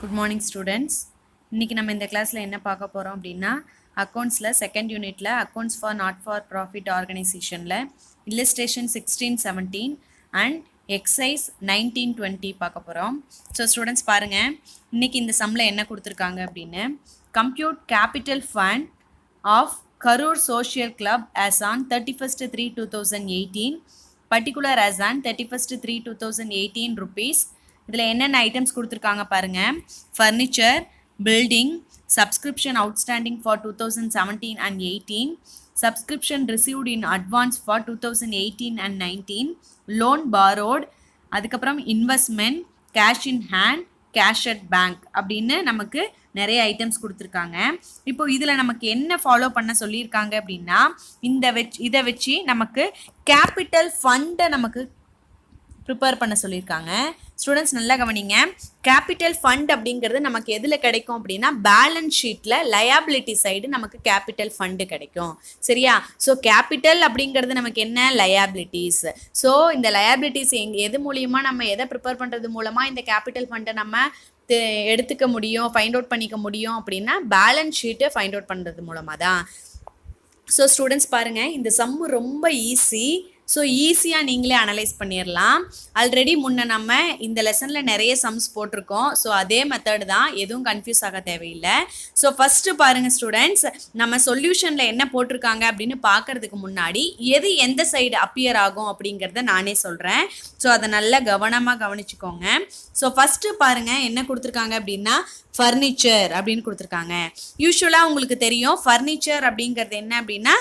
Good morning students. இன்றைக்கி நம்ம இந்த கிளாஸில் என்ன பார்க்க போகிறோம் அப்படின்னா அக்கௌண்ட்ஸில் செகண்ட் யூனிட்டில் accounts for not for profit ஆர்கனைசேஷனில் இல்லஸ்ட்ரேஷன் 16-17 அண்ட் எக்ஸைஸ் 19-20 பார்க்க போகிறோம். ஸோ ஸ்டூடெண்ட்ஸ் பாருங்கள், இன்றைக்கி இந்த சம்மில் என்ன கொடுத்துருக்காங்க அப்படின்னு, compute capital fund of Karur social club as on 31st-3/2018 particular as on 31st-3/2018 rupees. இதில் என்னென்ன ஐட்டம்ஸ் கொடுத்துருக்காங்க பாருங்கள். Furniture, building, subscription outstanding for 2017 and 18, subscription received in advance for 2018 and 19, loan borrowed, அதுக்கப்புறம் investment, cash in hand, cash at bank அப்படின்னு நமக்கு நிறைய items கொடுத்துருக்காங்க. இப்போ இதில் நமக்கு என்ன ஃபாலோ பண்ண சொல்லியிருக்காங்க அப்படின்னா, இதை வச்சு நமக்கு கேபிட்டல் ஃபண்டை நமக்கு ப்ரிப்பேர் பண்ண சொல்லியிருக்காங்க. ஸ்டூடெண்ட்ஸ் நல்லா கவனிங்க. கேபிட்டல் ஃபண்ட் அப்படிங்கிறது நமக்கு எதில் கிடைக்கும் அப்படின்னா, பேலன்ஸ் ஷீட்டில் லயபிலிட்டி சைடு நமக்கு கேபிட்டல் ஃபண்டு கிடைக்கும். சரியா? ஸோ கேபிட்டல் அப்படிங்கிறது நமக்கு என்ன, லயபிலிட்டிஸ். ஸோ இந்த லயபிலிட்டிஸ் எது மூலியமாக நம்ம எதை ப்ரிப்பேர் பண்ணுறது மூலமாக இந்த கேபிட்டல் ஃபண்டை நம்ம எடுத்துக்க முடியும், ஃபைண்ட் அவுட் பண்ணிக்க முடியும் அப்படின்னா, பேலன்ஸ் ஷீட்டை ஃபைண்ட் அவுட் பண்ணுறது மூலமாக தான். ஸோ ஸ்டூடெண்ட்ஸ் பாருங்கள், இந்த சம்மு ரொம்ப ஈஸி. ஸோ ஈஸியாக நீங்களே அனலைஸ் பண்ணிடலாம். ஆல்ரெடி முன்ன நம்ம இந்த லெசனில் நிறைய சம்ஸ் போட்டிருக்கோம். ஸோ அதே மெத்தட் தான், எதுவும் கன்ஃபியூஸ் ஆக தேவையில்லை. ஸோ ஃபஸ்ட்டு பாருங்கள் ஸ்டூடெண்ட்ஸ், நம்ம சொல்யூஷனில் என்ன போட்டிருக்காங்க அப்படின்னு பார்க்குறதுக்கு முன்னாடி எது எந்த சைடு அப்பியர் ஆகும் அப்படிங்கிறத நானே சொல்கிறேன். ஸோ அதை நல்லா கவனமாக கவனிச்சுக்கோங்க. ஸோ ஃபஸ்ட்டு பாருங்கள் என்ன கொடுத்துருக்காங்க அப்படின்னா, ஃபர்னிச்சர் அப்படின்னு கொடுத்துருக்காங்க. யூஸ்வலாக உங்களுக்கு தெரியும் ஃபர்னிச்சர் அப்படிங்கிறது என்ன அப்படின்னா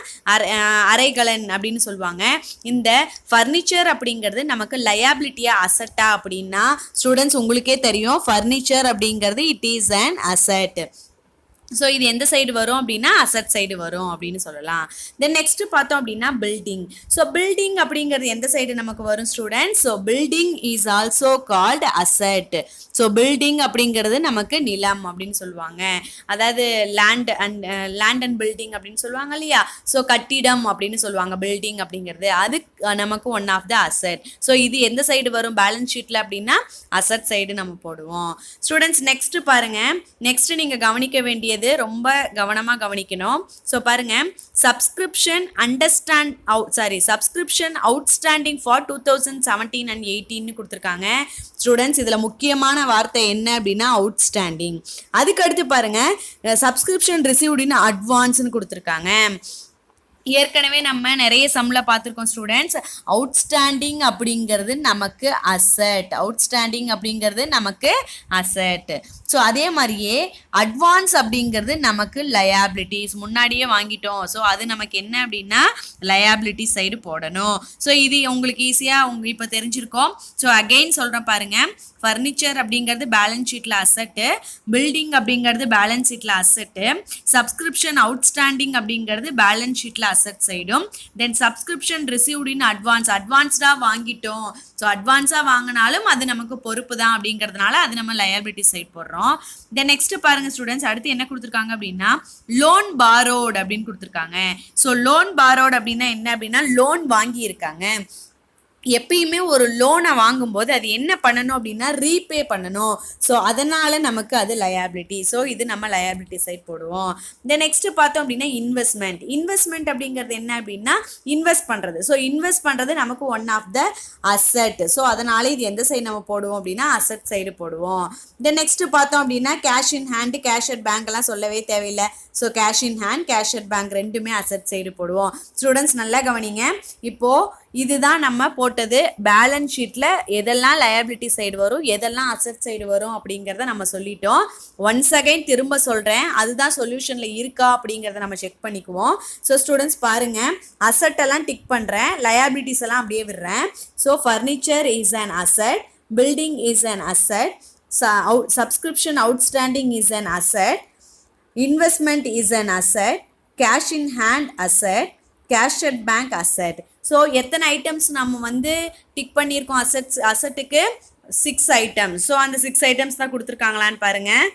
அரைகலன் அப்படின்னு சொல்லுவாங்க. இந்த ஃபர்னிச்சர் அப்படிங்கிறது நமக்கு லயபிலிட்டியா அசட்டா அப்படின்னா, ஸ்டூடெண்ட்ஸ் உங்களுக்கே தெரியும் ஃபர்னிச்சர் அப்படிங்கிறது it is an asset. So இது எந்த சைடு வரும் அப்படின்னா, அசட் சைடு வரும் அப்படின்னு சொல்லலாம். தென் நெக்ஸ்ட் பார்த்தோம் அப்படின்னா பில்டிங். ஸோ பில்டிங் அப்படிங்கிறது எந்த சைடு நமக்கு வரும் students? So building is also called asset. So building அப்படிங்கிறது நமக்கு நிலம் அப்படின்னு சொல்லுவாங்க. அதாவது லேண்ட் அண்ட் பில்டிங் அப்படின்னு சொல்லுவாங்க இல்லையா? ஸோ கட்டிடம் அப்படின்னு சொல்லுவாங்க பில்டிங் அப்படிங்கிறது. அது நமக்கு one of the asset. So இது எந்த சைடு வரும் பேலன்ஸ் ஷீட்டில் அப்படின்னா, அசட் சைடு நம்ம போடுவோம். ஸ்டூடெண்ட்ஸ் நெக்ஸ்ட் பாருங்க, நெக்ஸ்ட் நீங்கள் கவனிக்க வேண்டிய ரொம்ப கவனமாக கவனிக்கணும். ஸோ பாருங்க, சப்ஸ்கிரிப்ஷன் அவுட்ஸ்டாண்டிங் ஃபார் 2017 and 18 கொடுத்துருக்காங்க. ஸ்டூடெண்ட்ஸ் இதில் முக்கியமான வார்த்தை என்ன அப்படின்னா அவுட்ஸ்டாண்டிங். அதுக்கு அடுத்து பாருங்க, சப்ஸ்கிரிப்ஷன் ரிசீவ்ட் இன் அட்வான்ஸ்னு கொடுத்துருக்காங்க. ஏற்கனவே நம்ம நிறைய சம்மில் பார்த்துருக்கோம் ஸ்டூடெண்ட்ஸ், அவுட்ஸ்டாண்டிங் அப்படிங்கிறது நமக்கு அசட். அவுட்ஸ்டாண்டிங் அப்படிங்கிறது நமக்கு அசட். ஸோ அதே மாதிரியே அட்வான்ஸ் அப்படிங்கிறது நமக்கு லயபிலிட்டிஸ். முன்னாடியே வாங்கிட்டோம், ஸோ அது நமக்கு என்ன அப்படின்னா லயபிலிட்டி சைடு போடணும். ஸோ இது உங்களுக்கு ஈஸியாக இப்போ தெரிஞ்சிருக்கோம். ஸோ அகெயின் சொல்கிறேன் பாருங்கள், ஃபர்னிச்சர் அப்படிங்கிறது பேலன்ஸ் ஷீட்டில் அசட்டு, பில்டிங் அப்படிங்கிறது பேலன்ஸ் ஷீட்டில் அசட்டு, சப்ஸ்கிரிப்ஷன் அவுட்ஸ்டாண்டிங் அப்படிங்கிறது பேலன்ஸ் ஷீட்டில் அசட் சைடும், தென் சப்ஸ்கிரிப்ஷன் ரிசீவ்ட் இன் அட்வான்ஸாக வாங்கிட்டோம். ஸோ அட்வான்ஸாக வாங்கினாலும் அது நமக்கு பொறுப்பு தான் அப்படிங்கிறதுனால அது நம்ம லயபிலிட்டி சைட் போடுறோம். தென் நெக்ஸ்ட் பாருங்க ஸ்டூடெண்ட்ஸ், அடுத்து என்ன கொடுத்துருக்காங்க அப்படின்னா லோன் பாரோட் அப்படின்னு கொடுத்துருக்காங்க. ஸோ லோன் பாரோட் அப்படின்னா என்ன அப்படின்னா, லோன் வாங்கி இருக்காங்க. எப்பயுமே ஒரு லோனை வாங்கும்போது அது என்ன பண்ணணும் அப்படின்னா ரீபே பண்ணணும். ஸோ அதனால் நமக்கு அது லயபிலிட்டி. ஸோ இது நம்ம லயபிலிட்டி சைட் போடுவோம். இந்த நெக்ஸ்ட் பார்த்தோம் அப்படின்னா இன்வெஸ்ட்மெண்ட் அப்படிங்கிறது என்ன அப்படின்னா இன்வெஸ்ட் பண்ணுறது. ஸோ இன்வெஸ்ட் பண்ணுறது நமக்கு one of the asset. So அதனால இது எந்த சைடு நம்ம போடுவோம் அப்படின்னா அசட் சைடு போடுவோம். இந்த நெக்ஸ்ட் பார்த்தோம் அப்படின்னா cash in hand, cash at bank எல்லாம் சொல்லவே தேவையில்லை. So cash in hand, cash at bank ரெண்டுமே அசட் சைடு போடுவோம். ஸ்டூடெண்ட்ஸ் நல்லா கவனிங்க. இப்போது இதுதான் நம்ம போட்டது. பேலன்ஸ் ஷீட்டில் எதெல்லாம் லயபிலிட்டி சைடு வரும், எதெல்லாம் அசட் சைடு வரும் அப்படிங்கிறத நம்ம சொல்லிட்டோம். ஒன்ஸ் அகைன் திரும்ப சொல்கிறேன், அதுதான் சொல்யூஷனில் இருக்கா அப்படிங்கிறத நம்ம செக் பண்ணிக்குவோம். ஸோ ஸ்டூடெண்ட்ஸ் பாருங்கள், அசட் எல்லாம் டிக் பண்ணுறேன், லயபிலிட்டிஸ் எல்லாம் அப்படியே விடுறேன். So furniture is an asset, building is an asset, subscription outstanding is an asset, investment is an asset, cash in hand asset, cash at bank asset. So எத்தனை items நம்ம tick பண்ணியிருக்கோம் அசட்டுக்கு? 6 items. So அந்த 6 items தான் கொடுத்துருக்காங்களான்னு பாருங்கள்.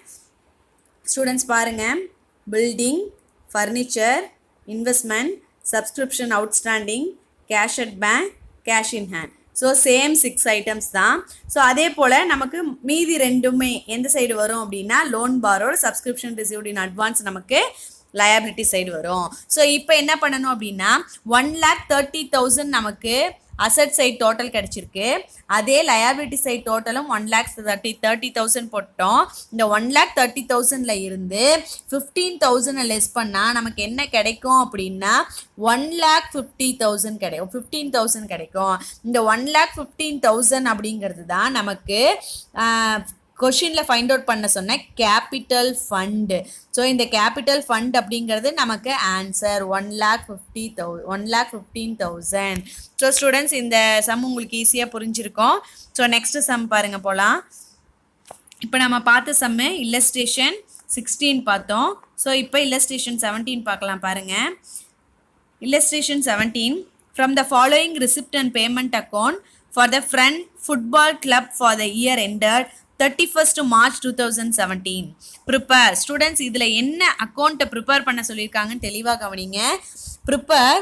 Students பாருங்கள், building, furniture, investment, subscription outstanding, cash at bank, cash in hand. So same 6 items தான். So அதே போல் நமக்கு மீதி ரெண்டுமே எந்த சைடு வரும் அப்படின்னா loan borrowed, subscription received in advance நமக்கு லயபிலிட்டி சைடு வரும். ஸோ இப்போ என்ன பண்ணணும் அப்படின்னா 1,30,000 நமக்கு அசட் சைட் டோட்டல் கிடச்சிருக்கு. அதே லயபிலிட்டி சைட் டோட்டலும் 1,30,000 போட்டோம். இந்த 1,30,000 இருந்து 15,000 லெஸ் பண்ணால் நமக்கு என்ன கிடைக்கும் அப்படின்னா 1,50,000 கிடைக்கும், 15,000 கிடைக்கும். இந்த 1,15,000 அப்படிங்கிறது தான் நமக்கு கொஷினில் ஃபைண்ட் அவுட் பண்ண சொன்ன கேபிட்டல் ஃபண்டு. ஸோ இந்த கேபிட்டல் ஃபண்ட் அப்படிங்கிறது நமக்கு ஆன்சர் 1,15,000. ஸோ ஸ்டூடெண்ட்ஸ் இந்த சம் உங்களுக்கு ஈஸியாக புரிஞ்சிருக்கும். ஸோ நெக்ஸ்ட்டு சம் பாருங்கள் போகலாம். இப்போ நம்ம பார்த்த சம்மு இல்லஸ்ட்ரேஷன் 16 பார்த்தோம். ஸோ இப்போ இல்லஸ்ட்ரேஷன் 17 பார்க்கலாம் பாருங்கள். Illustration 17. From the following receipt and payment account for the Friend Football Club for the year ended 31st March 2017. Prepare. Students, இதில் என்ன அக்கௌண்ட்டை ப்ரிப்பேர் பண்ண சொல்லியிருக்காங்கன்னு தெளிவாக கவனிங்க. Prepare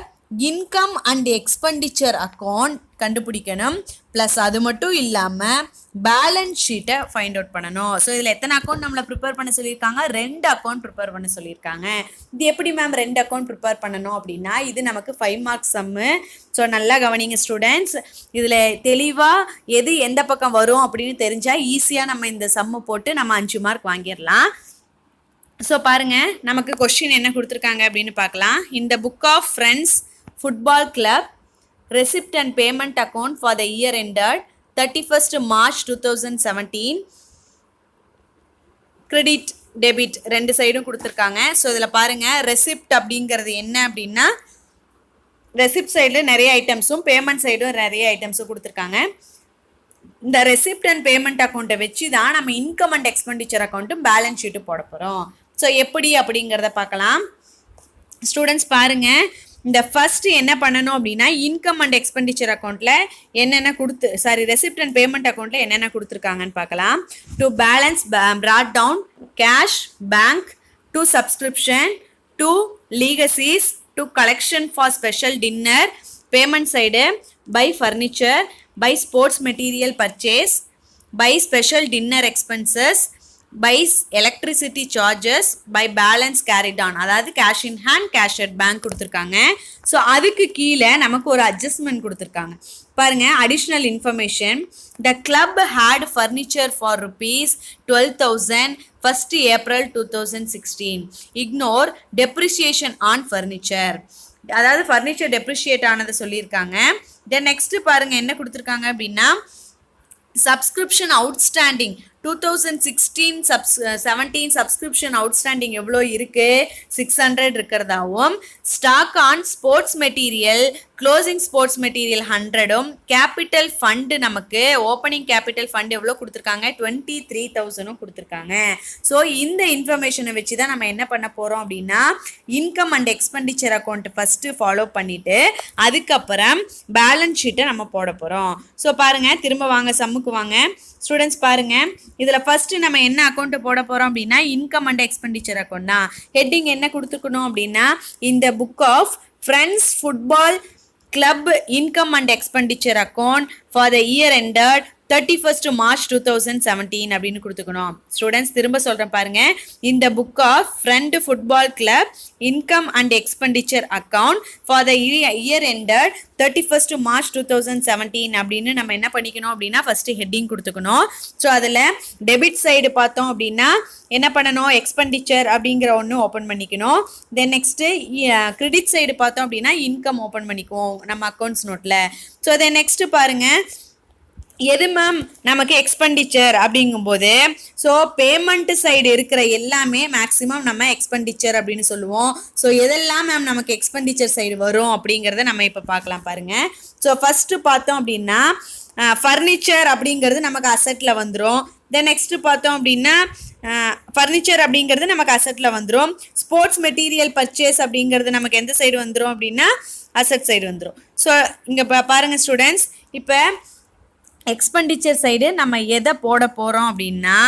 income and expenditure account கண்டுபிடிக்கணும். ப்ளஸ் அது மட்டும் இல்லாமல் பேலன்ஸ் ஷீட்டை ஃபைண்ட் அவுட் பண்ணணும். ஸோ இதில் எத்தனை அக்கௌண்ட் நம்மளை ப்ரிப்பேர் பண்ண சொல்லியிருக்காங்க? 2 அக்கௌண்ட் ப்ரிப்பேர் பண்ண சொல்லியிருக்காங்க. இது எப்படி மேம் 2 அக்கௌண்ட் ப்ரிப்பேர் பண்ணணும் அப்படின்னா இது நமக்கு 5 மார்க்ஸ் சம்மு. ஸோ நல்லா கவனிங்க ஸ்டூடெண்ட்ஸ். இதில் தெளிவாக எது எந்த பக்கம் வரும் அப்படின்னு தெரிஞ்சால் ஈஸியாக நம்ம இந்த சம்மு போட்டு நம்ம 5 மார்க் வாங்கிடலாம். ஸோ பாருங்கள், நமக்கு கொஸ்டின் என்ன கொடுத்துருக்காங்க அப்படின்னு பார்க்கலாம். இந்த book of friends football club receipt and payment account for the year ended 31st March 2017. Credit debit 2 சைடும் கொடுத்துருக்காங்க. ஸோ இதில் பாருங்கள், ரெசிப்ட் அப்படிங்கிறது என்ன அப்படின்னா ரெசிப்ட் சைடில் நிறைய ஐட்டம்ஸும் பேமெண்ட் சைடும் நிறைய ஐட்டம்ஸும் கொடுத்துருக்காங்க. இந்த ரெசிப்ட் அண்ட் பேமெண்ட் அக்கௌண்ட்டை வச்சு தான் நம்ம இன்கம் அண்ட் எக்ஸ்பெண்டிச்சர் அக்கௌண்ட்டும் பேலன்ஸ் ஷீட்டும் போட போகிறோம். ஸோ எப்படி அப்படிங்கிறத பார்க்கலாம். ஸ்டூடெண்ட்ஸ் பாருங்கள், இந்த ஃபஸ்ட்டு என்ன பண்ணணும் அப்படின்னா இன்கம் அண்ட் எக்ஸ்பெண்டிச்சர் அக்கௌண்ட்டில் என்னென்ன ரெசிப்ட் அண்ட் பேமெண்ட் அக்கௌண்ட்டில் என்னென்ன கொடுத்துருக்காங்கன்னு பார்க்கலாம். To balance brought down cash bank, to subscription, to legacies, to collection for special dinner, payment side by furniture, by sports material purchase, by special dinner expenses, by electricity charges, by balance carried on, அதாவது cash in hand, cash at bank கொடுத்துருக்காங்க. So அதுக்கு கீழே நமக்கு ஒரு adjustment கொடுத்துருக்காங்க பாருங்கள். Additional information, the club had furniture for ₹12,000 1st April 2016. Ignore depreciation on furniture, அதாவது furniture depreciate ஆனதை சொல்லியிருக்காங்க. தென் நெக்ஸ்ட்டு பாருங்கள் என்ன கொடுத்துருக்காங்க அப்படின்னா சப்ஸ்கிரிப்ஷன் அவுட்ஸ்டாண்டிங் 2016-17 சப்ஸ்கிரிப்ஷன் அவுட்ஸ்டாண்டிங் எவ்வளோ இருக்குது? 600 இருக்கிறதாவும், stock on sports material closing sports material 100ம், கேபிட்டல் ஃபண்டு நமக்கு ஓப்பனிங் கேபிட்டல் ஃபண்ட் எவ்வளோ கொடுத்துருக்காங்க? 23,000 கொடுத்துருக்காங்க. ஸோ இந்த இன்ஃபர்மேஷனை வச்சு தான் நம்ம என்ன பண்ண போகிறோம் அப்படின்னா income and expenditure account first follow பண்ணிவிட்டு அதுக்கப்புறம் பேலன்ஸ் ஷீட்டை நம்ம போட போகிறோம். ஸோ பாருங்கள், திரும்ப வாங்க சம்முக்கு வாங்க ஸ்டூடெண்ட்ஸ். பாருங்கள், இதில் ஃபஸ்ட்டு நம்ம என்ன அக்கௌண்ட்டு போட போகிறோம் அப்படின்னா இன்கம் அண்ட் எக்ஸ்பெண்டிச்சர் அக்கௌண்ட் தான். ஹெட்டிங் என்ன கொடுத்துக்கணும் அப்படின்னா இந்த book of friends football club income and expenditure account for the year ended 31st March 2017 அப்படின்னு கொடுத்துக்கணும். ஸ்டூடெண்ட்ஸ் திரும்ப சொல்கிறேன் பாருங்கள், இந்த book of friend football club income and expenditure account for the year ended 31st March 2017 அப்படின்னு நம்ம என்ன பண்ணிக்கணும் அப்படின்னா ஃபஸ்ட்டு ஹெட்டிங் கொடுத்துக்கணும். ஸோ அதில் டெபிட் சைடு பார்த்தோம் அப்படின்னா என்ன பண்ணணும்? எக்ஸ்பெண்டிச்சர் அப்படிங்கிற ஒன்று ஓப்பன் பண்ணிக்கணும். தென் நெக்ஸ்ட்டு கிரெடிட் சைடு பார்த்தோம் அப்படின்னா இன்கம் ஓப்பன் பண்ணிக்குவோம் நம்ம அக்கௌண்ட்ஸ் நோட்டில். ஸோ தென் நெக்ஸ்ட்டு பாருங்கள், எது மேம் நமக்கு எக்ஸ்பெண்டிச்சர் அப்படிங்கும்போது ஸோ பேமெண்ட் சைடு இருக்கிற எல்லாமே மேக்ஸிமம் நம்ம எக்ஸ்பெண்டிச்சர் அப்படின்னு சொல்லுவோம். ஸோ எதெல்லாம் மேம் நமக்கு எக்ஸ்பெண்டிச்சர் சைடு வரும் அப்படிங்கிறத நம்ம இப்போ பார்க்கலாம் பாருங்கள். ஸோ ஃபஸ்ட்டு பார்த்தோம் அப்படின்னா ஃபர்னிச்சர் அப்படிங்கிறது நமக்கு அசட்டில் வந்துடும். தென் நெக்ஸ்ட்டு பார்த்தோம் அப்படின்னா ஃபர்னிச்சர் அப்படிங்கிறது நமக்கு அசட்டில் வந்துடும். ஸ்போர்ட்ஸ் மெட்டீரியல் பர்ச்சேஸ் அப்படிங்கிறது நமக்கு எந்த சைடு வந்துடும் அப்படின்னா அசட் சைடு வந்துடும். ஸோ இங்கே பாருங்கள் ஸ்டூடெண்ட்ஸ், இப்போ எக்ஸ்பெண்டிச்சர் சைடு நம்ம எதை போட போகிறோம் அப்படின்னா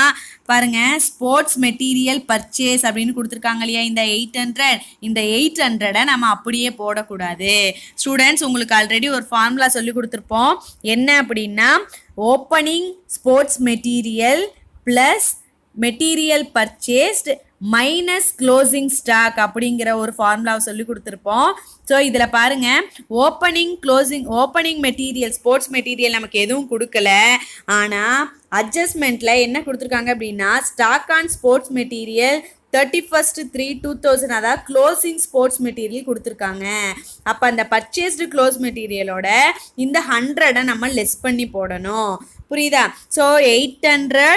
பாருங்கள், ஸ்போர்ட்ஸ் மெட்டீரியல் பர்ச்சேஸ் அப்படின்னு கொடுத்துருக்காங்க இல்லையா, இந்த 800. இந்த 800 நம்ம அப்படியே போடக்கூடாது. ஸ்டூடெண்ட்ஸ், உங்களுக்கு ஆல்ரெடி ஒரு ஃபார்முலா சொல்லி கொடுத்துருப்போம். என்ன அப்படின்னா opening sports material plus material purchased minus closing stock அப்படிங்கிற ஒரு ஃபார்முலாவை சொல்லி கொடுத்துருப்போம். ஸோ இதில் பாருங்கள், ஓப்பனிங் மெட்டீரியல் ஸ்போர்ட்ஸ் மெட்டீரியல் நமக்கு எதுவும் கொடுக்கல. ஆனால் அட்ஜஸ்ட்மெண்ட்டில் என்ன கொடுத்துருக்காங்க அப்படின்னா ஸ்டாக் ஆன் ஸ்போர்ட்ஸ் மெட்டீரியல் 31/3/2000 அதாவது க்ளோசிங் ஸ்போர்ட்ஸ் மெட்டீரியல் கொடுத்துருக்காங்க. அப்போ அந்த பர்ச்சேஸ்டு க்ளோஸ் மெட்டீரியலோட இந்த 100 நம்ம லெஸ் பண்ணி போடணும். புரியுதா? ஸோ 800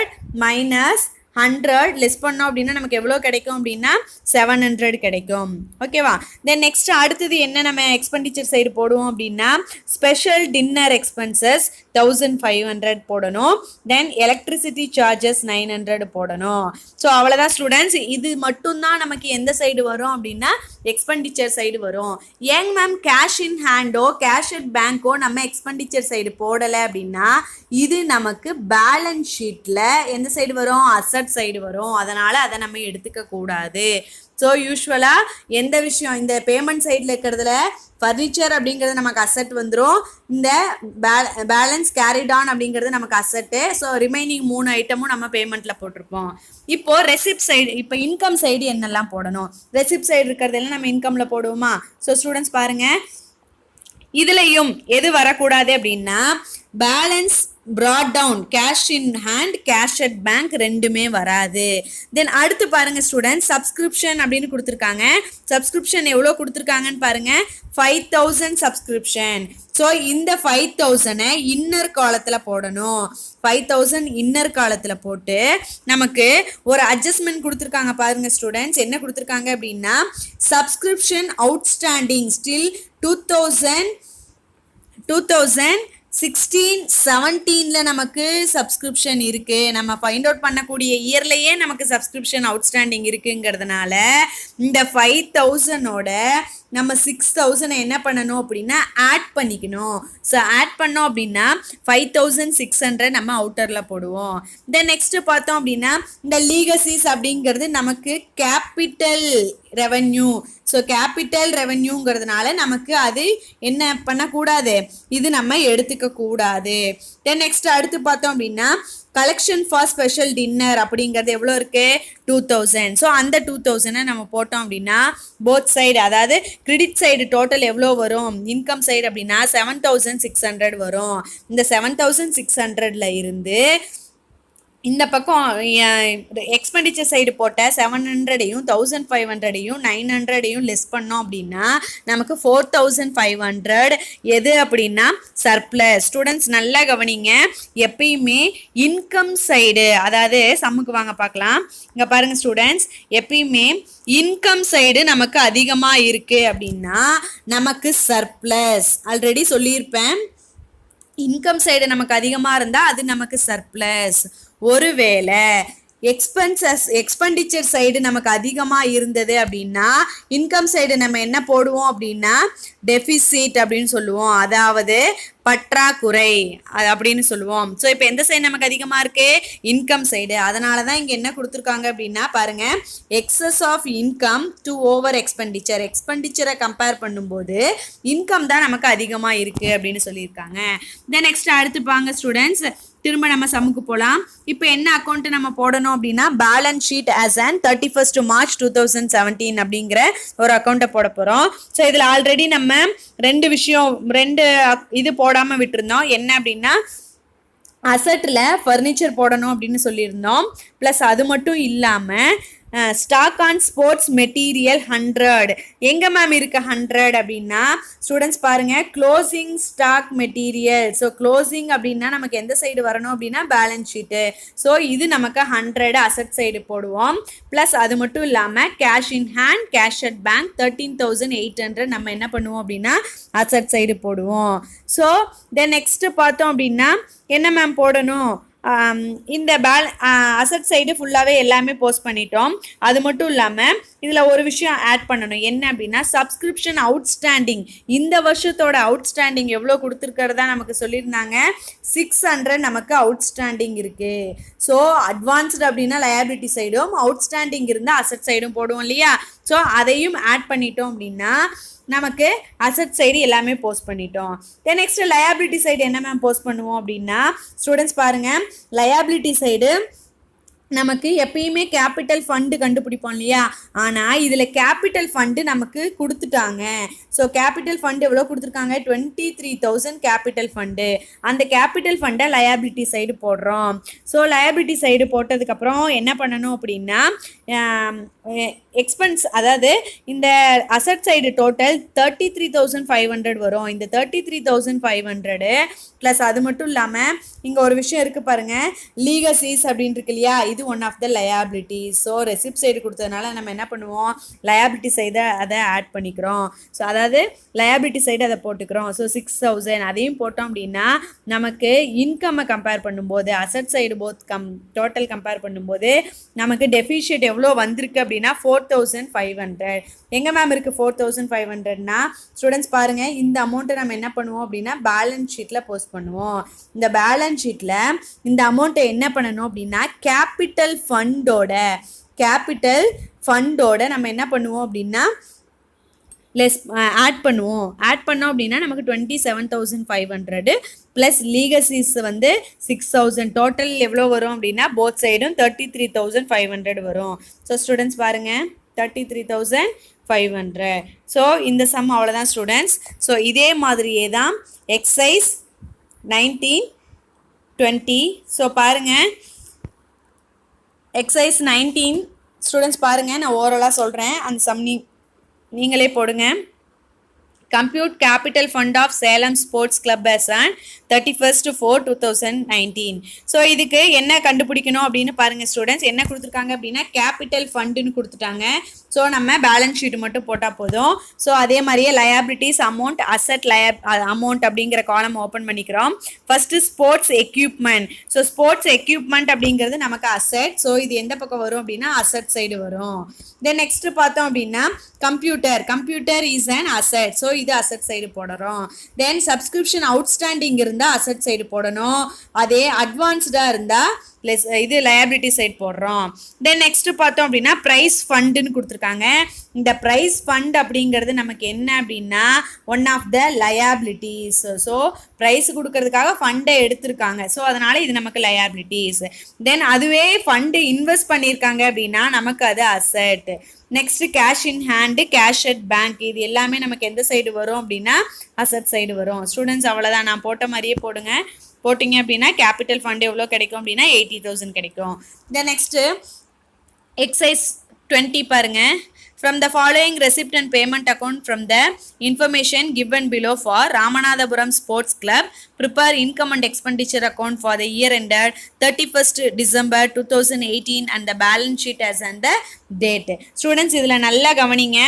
மைனஸ் 100 லெஸ் பண்ணோம் அப்படின்னா நமக்கு எவ்வளோ கிடைக்கும் அப்படின்னா 700 கிடைக்கும். ஓகேவா? தென் நெக்ஸ்ட் அடுத்தது என்ன நம்ம எக்ஸ்பெண்டிச்சர் சைடு போடுவோம் அப்படின்னா ஸ்பெஷல் டின்னர் எக்ஸ்பென்சஸ் 1500 போடணும். தென் எலக்ட்ரிசிட்டி சார்ஜஸ் 900 போடணும். ஸோ அவ்வளோதான் ஸ்டூடெண்ட்ஸ். இது மட்டும்தான் நமக்கு எந்த சைடு வரும் அப்படின்னா எக்ஸ்பெண்டிச்சர் சைடு வரும். ஏங்க மேம் கேஷ் இன் ஹேண்டோ கேஷ் அட் பேங்கோ நம்ம எக்ஸ்பெண்டிச்சர் சைடு போடலை அப்படின்னா இது நமக்கு பேலன்ஸ் ஷீட்டில் எந்த சைடு வரும்? அசட் சைடு வரும். அதனால் அதை நம்ம எடுத்துக்க கூடாது. ஸோ யூஸ்வலாக எந்த விஷயம் இந்த பேமெண்ட் சைடில் இருக்கிறதுல ஃபர்னிச்சர் அப்படிங்கிறது நமக்கு அசட் வந்துடும். இந்த பேலன்ஸ் கேரிட் ஆன் அப்படிங்கிறது நமக்கு அசட்டு. ஸோ ரிமைனிங் 3 ஐட்டமும் நம்ம பேமெண்ட்டில் போட்டிருப்போம். இப்போது ரெசிப்ட் சைடு, இப்போ இன்கம் சைடு என்னெல்லாம் போடணும்? ரெசிப்ட் சைடு இருக்கிறதெல்லாம் நம்ம இன்கமில் போடுவோமா? ஸோ ஸ்டூடெண்ட்ஸ் பாருங்கள், இதுலையும் எது வரக்கூடாது அப்படின்னா balance brought down cash in hand cash at bank ரெண்டுமே வராது. தென் அடுத்து பாருங்க ஸ்டூடெண்ட், சப்ஸ்கிரிப்ஷன் அப்படின்னு கொடுத்துருக்காங்க. சப்ஸ்கிரிப்ஷன் எவ்வளோ கொடுத்துருக்காங்கன்னு பாருங்க, 5000 சப்ஸ்கிரிப்ஷன். ஸோ இந்த 5000 இன்னர் காலத்தில் போடணும். 5000 இன்னர் காலத்தில் போட்டு நமக்கு ஒரு அட்ஜஸ்ட்மெண்ட் கொடுத்துருக்காங்க பாருங்க ஸ்டூடெண்ட்ஸ். என்ன கொடுத்துருக்காங்க அப்படின்னா சப்ஸ்கிரிப்ஷன் அவுட்ஸ்டாண்டிங் ஸ்டில் 2016-17 நமக்கு சப்ஸ்கிரிப்ஷன் இருக்குது. நம்ம ஃபைண்ட் அவுட் பண்ணக்கூடிய இயர்லேயே நமக்கு சப்ஸ்கிரிப்ஷன் அவுட்ஸ்டாண்டிங் இருக்குங்கிறதுனால இந்த 5000ஓட நம்ம 6000 என்ன பண்ணணும் அப்படின்னா ஆட் பண்ணிக்கணும். ஸோ ஆட் பண்ணோம் அப்படின்னா 5600 நம்ம அவுட்டரில் போடுவோம். தென் நெக்ஸ்ட்டு பார்த்தோம் அப்படின்னா இந்த லீகசிஸ் அப்படிங்கிறது நமக்கு கேபிட்டல் ரெவென்யூ. ஸோ கேபிட்டல் ரெவென்யூங்கிறதுனால நமக்கு அது என்ன பண்ணக்கூடாது, இது நம்ம எடுத்துக்க கூடாது. தென் நெக்ஸ்ட் அடுத்து பார்த்தோம் அப்படின்னா கலெக்ஷன் ஃபார் ஸ்பெஷல் டின்னர் அப்படிங்கிறது எவ்வளோ இருக்குது? 2000. ஸோ அந்த 2000 நம்ம போட்டோம் அப்படின்னா போத் சைடு, அதாவது கிரெடிட் சைடு டோட்டல் எவ்வளோ வரும்? இன்கம் சைடு அப்படின்னா 7600 வரும். இந்த 7600ல் இருந்து இந்த பக்கம் எக்ஸ்பெண்டிச்சர் சைடு போட்ட 700ஐயும் 1500ஐயும் 900ஐயும் லெஸ் பண்ணோம் அப்படின்னா நமக்கு 4500 எது அப்படின்னா சர்ப்ளஸ். ஸ்டூடெண்ட்ஸ் நல்லா கவனிங்க, எப்பயுமே இன்கம் சைடு, அதாவது சம்முக்கு வாங்க பார்க்கலாம். இங்கே பாருங்கள் ஸ்டூடெண்ட்ஸ், எப்பயுமே இன்கம் சைடு நமக்கு அதிகமாக இருக்குது அப்படின்னா நமக்கு சர்ப்ளஸ். ஆல்ரெடி சொல்லியிருப்பேன், இன்கம் சைடு நமக்கு அதிகமாக இருந்தால் அது நமக்கு சர்ப்ளஸ். ஒருவேளை எக்ஸ்பெண்டிச்சர் சைடு நமக்கு அதிகமாக இருந்தது அப்படின்னா இன்கம் சைடு நம்ம என்ன போடுவோம் அப்படின்னா டெஃபிசிட் அப்படின்னு சொல்லுவோம், அதாவது பற்றாக்குறை அப்படின்னு சொல்லுவோம். ஸோ இப்போ எந்த சைடு நமக்கு அதிகமாக இருக்கு? Income side. அதனால தான் இங்கே என்ன கொடுத்துருக்காங்க அப்படின்னா பாருங்க, excess of income to over expenditure. எக்ஸ்பெண்டிச்சரை கம்பேர் பண்ணும்போது இன்கம் தான் நமக்கு அதிகமாக இருக்கு அப்படின்னு சொல்லியிருக்காங்க. தென் நெக்ஸ்ட் அடுத்து பாங்க ஸ்டூடெண்ட்ஸ், திரும்ப நம்ம சம்முக்கு போகலாம். இப்போ என்ன அக்கௌண்ட் நம்ம போடணும் அப்படின்னா balance sheet as and 31st March 2017 அப்படிங்கிற ஒரு அக்கௌண்ட்டை போட போகிறோம். ஸோ இதில் ஆல்ரெடி நம்ம ரெண்டு இது போடாமல் விட்டுருந்தோம். என்ன அப்படின்னா அசட்டில் ஃபர்னிச்சர் போடணும் அப்படின்னு சொல்லியிருந்தோம். ப்ளஸ் அது மட்டும் இல்லாமல் ஸ்டாக் ஆன் ஸ்போர்ட்ஸ் மெட்டீரியல் 100 எங்கே மேம் இருக்கு 100 அப்படின்னா ஸ்டூடெண்ட்ஸ் பாருங்கள், closing stock material. So closing அப்படின்னா நமக்கு எந்த சைடு வரணும் அப்படின்னா பேலன்ஸ் ஷீட்டு. ஸோ இது நமக்கு 100 அசட் சைடு போடுவோம். ப்ளஸ் அது மட்டும் இல்லாமல் cash in hand cash at bank 13800 நம்ம என்ன பண்ணுவோம் அப்படின்னா அசட் சைடு போடுவோம். ஸோ தென் நெக்ஸ்ட்டு பார்த்தோம் அப்படின்னா என்ன மேம் போடணும்? இந்த அசட் சைடு ஃபுல்லாகவே எல்லாமே போஸ்ட் பண்ணிட்டோம். அது மட்டும் இல்லாமல் இதில் ஒரு விஷயம் ஆட் பண்ணணும், என்ன அப்படின்னா சப்ஸ்கிரிப்ஷன் அவுட்ஸ்டாண்டிங். இந்த வருஷத்தோட அவுட்ஸ்டாண்டிங் எவ்வளோ கொடுத்துருக்கிறதா நமக்கு சொல்லியிருந்தாங்க, 600 நமக்கு அவுட்ஸ்டாண்டிங் இருக்குது. ஸோ அட்வான்ஸ்டு அப்படின்னா லயபிலிட்டி சைடும், அவுட்ஸ்டாண்டிங் இருந்தால் அசட் சைடும் போடுவோம் இல்லையா. ஸோ அதையும் ஆட் பண்ணிட்டோம் அப்படின்னா நமக்கு அசட் சைடு எல்லாமே போஸ்ட் பண்ணிட்டோம். தென் நெக்ஸ்ட் லயபிலிட்டி சைடு என்ன மேம் போஸ்ட் பண்ணுவோம் அப்படின்னா, ஸ்டூடெண்ட்ஸ் பாருங்கள், லயபிலிட்டி சைடு நமக்கு எப்பயுமே கேபிட்டல் ஃபண்டு கண்டுபிடிப்போம் இல்லையா. ஆனால் இதில் கேபிட்டல் ஃபண்டு நமக்கு கொடுத்துட்டாங்க. ஸோ கேபிட்டல் ஃபண்டு எவ்வளோ கொடுத்துருக்காங்க, 23,000 கேபிட்டல் ஃபண்டு. அந்த கேபிட்டல் ஃபண்டை லயபிலிட்டி சைடு போடுறோம். ஸோ லயபிலிட்டி சைடு போட்டதுக்கப்புறம் என்ன பண்ணணும் அப்படின்னா எக்ஸ்பென்ஸ், அதாவது இந்த அசட் சைடு டோட்டல் 33,500 வரும். இந்த 33,500 ப்ளஸ் அது மட்டும் இல்லாமல் இங்கே ஒரு விஷயம் இருக்குது பாருங்கள், லீகசிஸ் அப்படின்னு இருக்கு இல்லையா, இது one of the liabilities. So receipt side கொடுத்ததுனால நம்ம என்ன பண்ணுவோம், லயபிலிட்டி சைடை அதை ஆட் பண்ணிக்கிறோம். ஸோ அதாவது லயபிலிட்டி சைடு அதை போட்டுக்கிறோம். ஸோ 6,000 அதையும் போட்டோம் அப்படின்னா நமக்கு இன்கம்மை கம்பேர் பண்ணும்போது asset side both total compare பண்ணும்போது நமக்கு டெஃபிஷியட் எவ்வளோ வந்திருக்கு அப்படின்னா 4,500. எங்கே மேம் இருக்குது 4,500னா ஸ்டூடெண்ட்ஸ் பாருங்கள், இந்த அமௌண்ட்டை நம்ம என்ன பண்ணுவோம் அப்படின்னா பேலன்ஸ் ஷீட்டில் போஸ்ட் பண்ணுவோம். இந்த பேலன்ஸ் ஷீட்டில் இந்த அமௌண்ட்டை என்ன பண்ணணும் அப்படின்னா கேபிட்டல் ஃபண்டோட நம்ம என்ன பண்ணுவோம் அப்படின்னா ஆட் பண்ணுவோம். ஆட் பண்ணோம் அப்படின்னா நமக்கு 27,500 ப்ளஸ் லீகசிஸ் வந்து 6,000. டோட்டல் எவ்வளோ வரும் அப்படின்னா போத் சைடும் 33,500 வரும். ஸோ ஸ்டூடெண்ட்ஸ் பாருங்கள் 33,500. ஸோ இந்த சம் அவ்வளோதான் ஸ்டூடெண்ட்ஸ். ஸோ இதே மாதிரியே தான் எக்ஸசைஸ் 19, 20. ஸோ பாருங்கள் எக்ஸசைஸ் 19 ஸ்டூடெண்ட்ஸ் பாருங்கள், நான் ஓவராலாக சொல்கிறேன், அந்த சம் நீங்களே போடுங்க. Compute capital fund of Salem sports club as on 31/4/2019. So இதுக்கு என்ன கண்டுபிடிக்கணும் அப்படின்னு பாருங்கள் ஸ்டூடெண்ட்ஸ். என்ன கொடுத்துருக்காங்க அப்படின்னா கேபிட்டல் ஃபண்டுன்னு கொடுத்துட்டாங்க. ஸோ நம்ம பேலன்ஸ் ஷீட் மட்டும் போட்டால் போதும். ஸோ அதே மாதிரியே லயபிலிட்டிஸ் அமௌண்ட், அசட் அமௌண்ட் அப்படிங்கிற காலம் ஓப்பன் பண்ணிக்கிறோம். First sports equipment. So sports equipment அப்படிங்கிறது நமக்கு அசட். ஸோ இது எந்த பக்கம் வரும் அப்படின்னா அசட் சைடு வரும். தென் நெக்ஸ்ட் பார்த்தோம் அப்படின்னா computer is an asset. So இது அசட் சைடு போடுறோம். தென் சப்ஸ்கிரிப்ஷன் அவுட்ஸ்டாண்டிங் இருந்தால் அசட் சைடு போடணும். அதே அட்வான்ஸ்டாக இருந்தால் இது லயபிலிட்டி சைடு போடுறோம். தென் நெக்ஸ்ட் பார்த்தோம் அப்படின்னா ப்ரைஸ் ஃபண்டுன்னு கொடுத்துருக்காங்க. இந்த ப்ரைஸ் ஃபண்ட் அப்படிங்கிறது நமக்கு என்ன அப்படின்னா one of the liabilities. So prize கொடுக்கறதுக்காக ஃபண்டை எடுத்திருக்காங்க. ஸோ அதனால இது நமக்கு லயபிலிட்டிஸ். தென் அதுவே ஃபண்டு இன்வெஸ்ட் பண்ணியிருக்காங்க அப்படின்னா நமக்கு அது asset. Next cash in hand, cash at bank, இது எல்லாமே நமக்கு எந்த சைடு வரும் அப்படின்னா அசட் சைடு வரும். ஸ்டூடெண்ட்ஸ் அவ்வளோதான், நான் போட்ட மாதிரியே போட்டிங்க அப்படின்னா கேபிட்டல் ஃபண்ட் எவ்வளோ கிடைக்கும் அப்படின்னா 80,000 கிடைக்கும். தென் நெக்ஸ்ட்டு எக்ஸசைஸ் 20 பாருங்கள். From the following receipt and payment account from the information given below for Ramanathapuram Sports Club, prepare income and expenditure account for the year ended 31st December 2018 and the balance sheet as and the date. Students இதில் நல்லா கவனிங்க.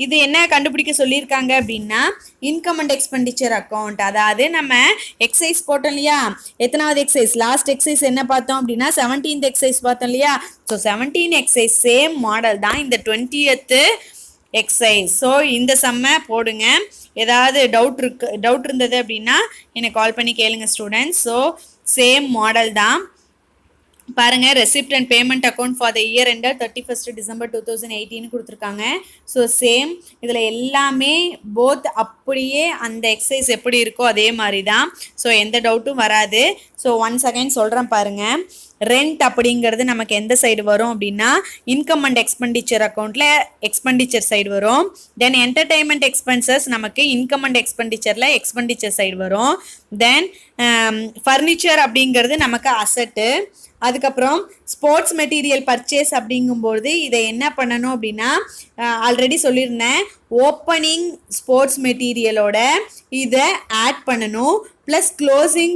இது என்ன கண்டுபிடிக்க சொல்லியிருக்காங்க அப்படின்னா income and expenditure account. அதாவது நம்ம எக்ஸசைஸ் போட்டோம் இல்லையா, எத்தனாவது எக்ஸசைஸ், லாஸ்ட் எக்ஸசைஸ் என்ன பார்த்தோம் அப்படின்னா 17th எக்ஸசைஸ் பார்த்தோம் இல்லையா. ஸோ 17 எக்ஸசைஸ் சேம் மாடல் தான் இந்த 20th எக்ஸசைஸ். ஸோ இந்த சம்மை போடுங்க. ஏதாவது டவுட் இருந்தது அப்படின்னா எனக்கு கால் பண்ணி கேளுங்க ஸ்டூடெண்ட்ஸ். ஸோ சேம் மாடல் தான் பாருங்கள். Receipt and payment account for the year enter 31st December 2018 கொடுத்துருக்காங்க. ஸோ சேம் இதில் எல்லாமே போத் அப்படியே அந்த எக்ஸசைஸ் எப்படி இருக்கோ அதே மாதிரி தான். ஸோ எந்த டவுட்டும் வராது. ஸோ ஒன்ஸ் அகைன் சொல்கிறேன் பாருங்கள். ரெண்ட் அப்படிங்கிறது நமக்கு எந்த சைடு வரும் அப்படின்னா இன்கம் அண்ட் எக்ஸ்பெண்டிச்சர் அக்கௌண்ட்டில் எக்ஸ்பெண்டிச்சர் சைடு வரும். தென் என்டர்டெயின்மெண்ட் எக்ஸ்பென்சஸ் நமக்கு இன்கம் அண்ட் எக்ஸ்பெண்டிச்சரில் எக்ஸ்பெண்டிச்சர் சைடு வரும். தென் ஃபர்னிச்சர் அப்படிங்கிறது நமக்கு அசட்டு. அதுக்கப்புறம் ஸ்போர்ட்ஸ் மெட்டீரியல் பர்ச்சேஸ் அப்படிங்கும்போது இதை என்ன பண்ணணும் அப்படின்னா ஆல்ரெடி சொல்லியிருந்தேன், ஓப்பனிங் ஸ்போர்ட்ஸ் மெட்டீரியலோட இதை ஆட் பண்ணணும். ப்ளஸ் க்ளோசிங்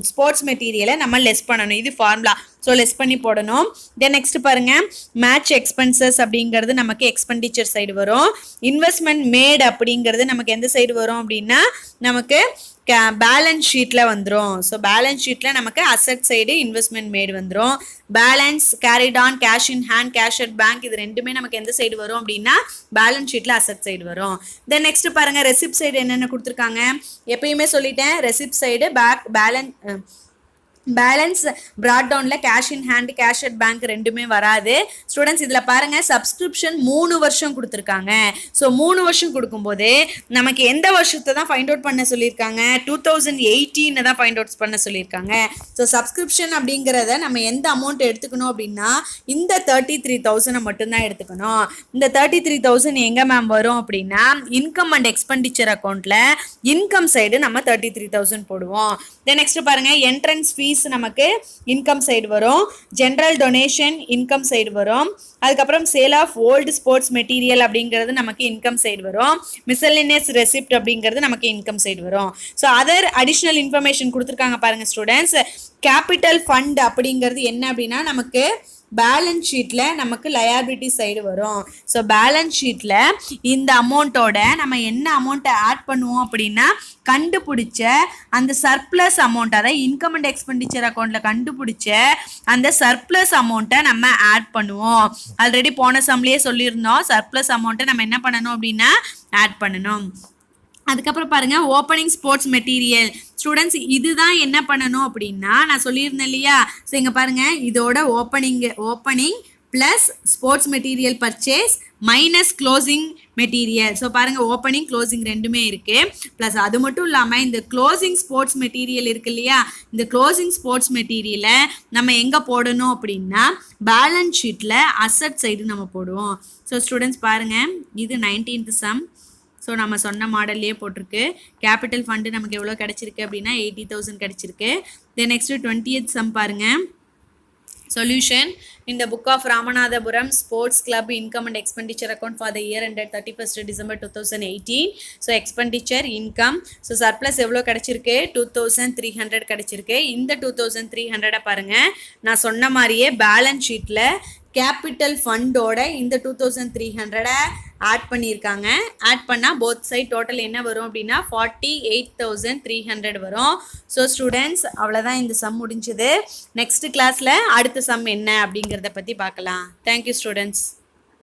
ஸ்போர்ட்ஸ் மெட்டீரியலை நம்ம லெஸ் பண்ணணும். இது ஃபார்முலா. ஸோ லெஸ் பண்ணி போடணும். தென் நெக்ஸ்ட் பாருங்கள், மேட்ச் எக்ஸ்பென்சஸ் அப்படிங்கிறது நமக்கு எக்ஸ்பெண்டிச்சர் சைடு வரும். இன்வெஸ்ட்மெண்ட் மேட் அப்படிங்கிறது நமக்கு எந்த சைடு வரும் அப்படின்னா நமக்கு பேலன்ஸ் ஷீட்டில் வந்துடும். ஸோ பேலன்ஸ் ஷீட்டில் நமக்கு அசட் சைடு இன்வெஸ்ட்மெண்ட் மேடு வந்துடும். Balance carried on cash in hand cash at bank இது ரெண்டுமே நமக்கு எந்த சைடு வரும் அப்படின்னா பேலன்ஸ் ஷீட்டில் அசட் சைடு வரும். தென் நெக்ஸ்ட் பாருங்க ரெசிப்ட் சைடு என்னென்ன கொடுத்துருக்காங்க. எப்பயுமே சொல்லிட்டேன் ரெசிப்ட் சைடு பேலன்ஸ் ப்ராட் டவுனில் cash in hand cash at bank ரெண்டுமே வராது. ஸ்டூடெண்ட்ஸ் இதில் பாருங்கள் சப்ஸ்கிரிப்ஷன் 3 வருஷம் கொடுத்துருக்காங்க. ஸோ 3 வருஷம் கொடுக்கும்போது நமக்கு எந்த வருஷத்தை தான் ஃபைண்ட் அவுட் பண்ண சொல்லியிருக்காங்க 2018 தான் ஃபைண்ட் அவுட் பண்ண சொல்லியிருக்காங்க. ஸோ சப்ஸ்கிரிப்ஷன் அப்படிங்கிறத நம்ம எந்த அமௌண்ட் எடுத்துக்கணும் அப்படின்னா இந்த 33,000 மட்டும்தான் எடுத்துக்கணும். இந்த 33,000 எங்கே மேம் வரும் அப்படின்னா இன்கம் அண்ட் எக்ஸ்பெண்டிச்சர் அக்கௌண்ட்டில் இன்கம் சைடு நம்ம 33,000 போடுவோம். தென் நெக்ஸ்ட் பாருங்கள் என்ட்ரன்ஸ் ஃபீஸ் நமக்கு இன்கம் சைடு வரும். ஜென்ரல் டொனேஷன் இன்கம் சைடு வரும். அதுக்கப்புறம் sale of old sports material அப்படிங்கிறது நமக்கு இன்கம் சைடு வரும். மிஸ்செல்லேனியஸ் ரெசிப்ட் அப்படிங்கிறது நமக்கு இன்கம் சைடு வரும். ஸோ அதர் அடிஷ்னல் இன்ஃபர்மேஷன் கொடுத்துருக்காங்க பாருங்க ஸ்டூடெண்ட்ஸ். கேபிட்டல் ஃபண்ட் அப்படிங்கிறது என்ன அப்படின்னா நமக்கு பேலன்ஸ் ஷீட்டில் நமக்கு லயபிலிட்டி சைடு வரும். ஸோ பேலன்ஸ் ஷீட்டில் இந்த அமௌண்ட்டோட நம்ம என்ன அமௌண்ட்டை ஆட் பண்ணுவோம் அப்படின்னா கண்டுபிடிச்ச அந்த சர்ப்ளஸ் அமௌண்ட் அதாவது இன்கம் அண்ட் எக்ஸ்பெண்டிச்சர் அக்கௌண்ட்டில் கண்டுபிடிச்ச அந்த சர்ப்ளஸ் அமௌண்ட்டை நம்ம ஆட் பண்ணுவோம். ஆல்ரெடி போன சம்லேயே சொல்லியிருந்தோம் சர்ப்ளஸ் அமௌண்ட்டை நம்ம என்ன பண்ணணும் அப்படின்னா ஆட் பண்ணணும். அதுக்கப்புறம் பாருங்கள் ஓப்பனிங் ஸ்போர்ட்ஸ் மெட்டீரியல் ஸ்டூடெண்ட்ஸ் இதுதான் என்ன பண்ணணும் அப்படின்னா நான் சொல்லியிருந்தேன் இல்லையா. ஸோ இங்கே பாருங்கள் இதோட opening plus sports material purchase minus closing material. So பாருங்கள் ஓப்பனிங் க்ளோசிங் ரெண்டுமே இருக்குது. ப்ளஸ் அது மட்டும் இல்லாமல் இந்த க்ளோசிங் ஸ்போர்ட்ஸ் மெட்டீரியல் இருக்கு இல்லையா இந்த க்ளோசிங் ஸ்போர்ட்ஸ் மெட்டீரியலை நம்ம எங்கே போடணும் அப்படின்னா பேலன்ஸ் ஷீட்டில் அசட் சைடு நம்ம போடுவோம். ஸோ ஸ்டூடெண்ட்ஸ் பாருங்கள் இது 19th சம். ஸோ நம்ம சொன்ன மாடல்லையே போட்டிருக்கு. கேபிட்டல் ஃபண்டு நமக்கு எவ்வளோ கிடச்சிருக்கு அப்படின்னா 80,000 கிடச்சிருக்கு. தென் நெக்ஸ்ட்டு 20th சம் பாருங்கள். Solution in the book of Ramanathapuram Sports Club income and expenditure account for the year ended 31st December 2018. So expenditure income. So surplus எவ்வளோ கிடச்சிருக்கு 2,300 கிடச்சிருக்கு. இந்த 2,300 பாருங்க நான் சொன்ன மாதிரியே பேலன்ஸ் ஷீட்டில் கேபிட்டல் ஃபண்டோட இந்த 2,300 ஆட் பண்ணியிருக்காங்க. ஆட் பண்ணால் போத் சைட் டோட்டல் என்ன வரும் அப்படின்னா 48,300 வரும். ஸோ ஸ்டூடெண்ட்ஸ் அவ்வளோதான் இந்த சம் முடிஞ்சது. நெக்ஸ்ட் கிளாஸில் அடுத்த சம் என்ன அப்படிங்கிறத பற்றி பார்க்கலாம். Thank you students.